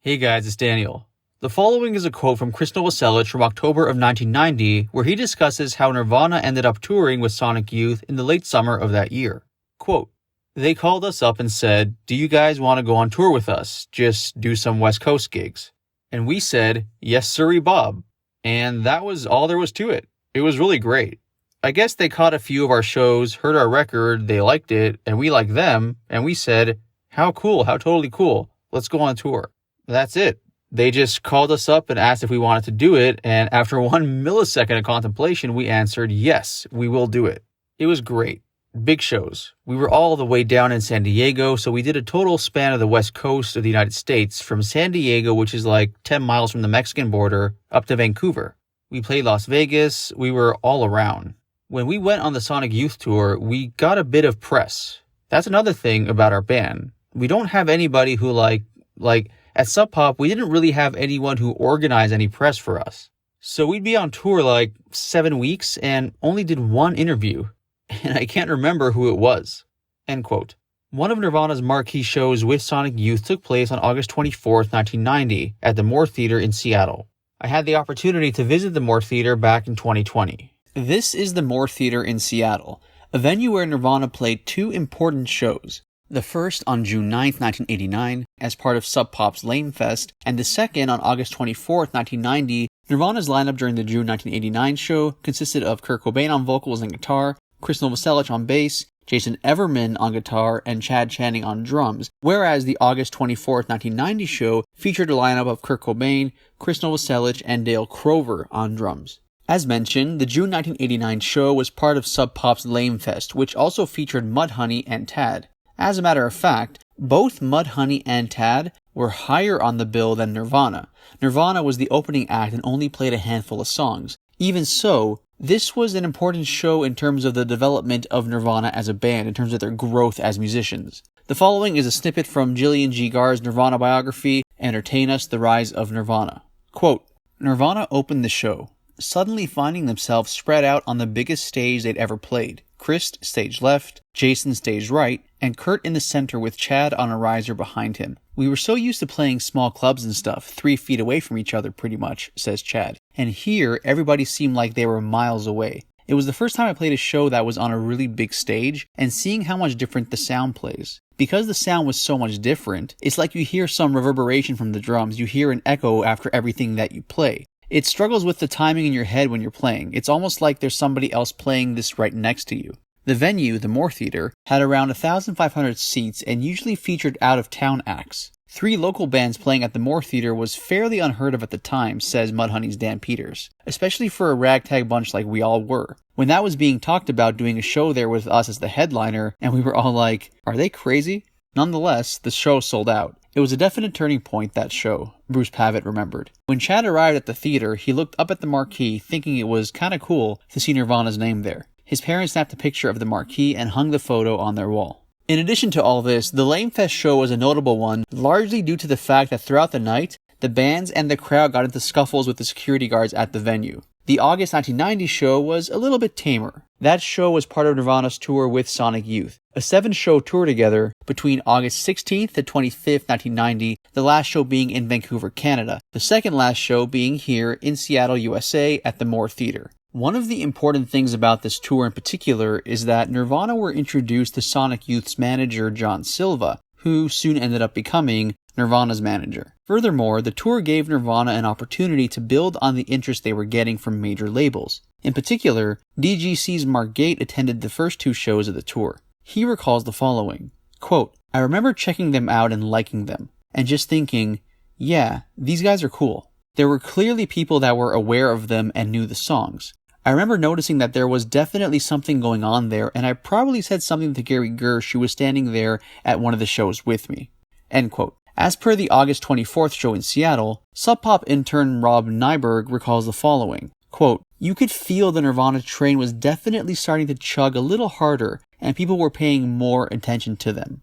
Hey guys, it's Daniel. The following is a quote from Chris Novoselic from October of 1990, where he discusses how Nirvana ended up touring with Sonic Youth in the late summer of that year. Quote, "They called us up and said, 'Do you guys want to go on tour with us? Just do some West Coast gigs.' And we said, 'Yes, sirree, Bob.' And that was all there was to it. It was really great. I guess they caught a few of our shows, heard our record, they liked it, and we liked them, and we said, 'How cool, how totally cool. Let's go on tour.' That's it. They just called us up and asked if we wanted to do it, and after 1 millisecond of contemplation, we answered, yes, we will do it. It was great. Big shows. We were all the way down in San Diego, so we did a total span of the west coast of the United States, from San Diego, which is like 10 miles from the Mexican border, up to Vancouver. We played Las Vegas. We were all around. When we went on the Sonic Youth Tour, we got a bit of press. That's another thing about our band. We don't have anybody who like at Sub Pop, we didn't really have anyone who organized any press for us. So we'd be on tour like 7 weeks and only did one interview, and I can't remember who it was." End quote. One of Nirvana's marquee shows with Sonic Youth took place on August 24th, 1990 at the Moore Theater in Seattle. I had the opportunity to visit the Moore Theater back in 2020. This is the Moore Theater in Seattle, a venue where Nirvana played two important shows. The first on June 9th, 1989, as part of Sub Pop's Lame Fest, and the second on August 24th, 1990. Nirvana's lineup during the June 1989 show consisted of Kurt Cobain on vocals and guitar, Chris Novoselic on bass, Jason Everman on guitar, and Chad Channing on drums, whereas the August 24th, 1990 show featured a lineup of Kurt Cobain, Chris Novoselic, and Dale Crover on drums. As mentioned, the June 1989 show was part of Sub Pop's Lame Fest, which also featured Mudhoney and Tad. As a matter of fact, both Mudhoney and Tad were higher on the bill than Nirvana. Nirvana was the opening act and only played a handful of songs. Even so, this was an important show in terms of the development of Nirvana as a band, in terms of their growth as musicians. The following is a snippet from Jillian G. Gar's Nirvana biography, Entertain Us, The Rise of Nirvana. Quote, "Nirvana opened the show, suddenly finding themselves spread out on the biggest stage they'd ever played. Chris stage left, Jason stage right, and Kurt in the center with Chad on a riser behind him. We were so used to playing small clubs and stuff, 3 feet away from each other pretty much," says Chad. "And here, everybody seemed like they were miles away. It was the first time I played a show that was on a really big stage, and seeing how much different the sound plays. Because the sound was so much different, it's like you hear some reverberation from the drums, you hear an echo after everything that you play. It struggles with the timing in your head when you're playing. It's almost like there's somebody else playing this right next to you." The venue, the Moore Theater, had around 1,500 seats and usually featured out-of-town acts. 3 local bands playing at the Moore Theater was fairly unheard of at the time, says Mudhoney's Dan Peters, especially for a ragtag bunch like we all were. When that was being talked about doing a show there with us as the headliner, and we were all like, are they crazy? Nonetheless, the show sold out. It was a definite turning point, that show, Bruce Pavitt remembered. When Chad arrived at the theater, he looked up at the marquee, thinking it was kinda cool to see Nirvana's name there. His parents snapped a picture of the marquee and hung the photo on their wall. In addition to all this, the Lame Fest show was a notable one, largely due to the fact that throughout the night, the bands and the crowd got into scuffles with the security guards at the venue. The August 1990 show was a little bit tamer. That show was part of Nirvana's tour with Sonic Youth, a 7-show tour together between August 16th to 25th, 1990, the last show being in Vancouver, Canada, the second last show being here in Seattle, USA at the Moore Theater. One of the important things about this tour in particular is that Nirvana were introduced to Sonic Youth's manager John Silva, who soon ended up becoming Nirvana's manager. Furthermore, the tour gave Nirvana an opportunity to build on the interest they were getting from major labels. In particular, DGC's Mark Gate attended the first 2 shows of the tour. He recalls the following, quote, "I remember checking them out and liking them, and just thinking, yeah, these guys are cool. There were clearly people that were aware of them and knew the songs. I remember noticing that there was definitely something going on there, and I probably said something to Gary Gersh, who was standing there at one of the shows with me." End quote. As per the August 24th show in Seattle, Sub Pop intern Rob Nyberg recalls the following, quote, "You could feel the Nirvana train was definitely starting to chug a little harder, and people were paying more attention to them."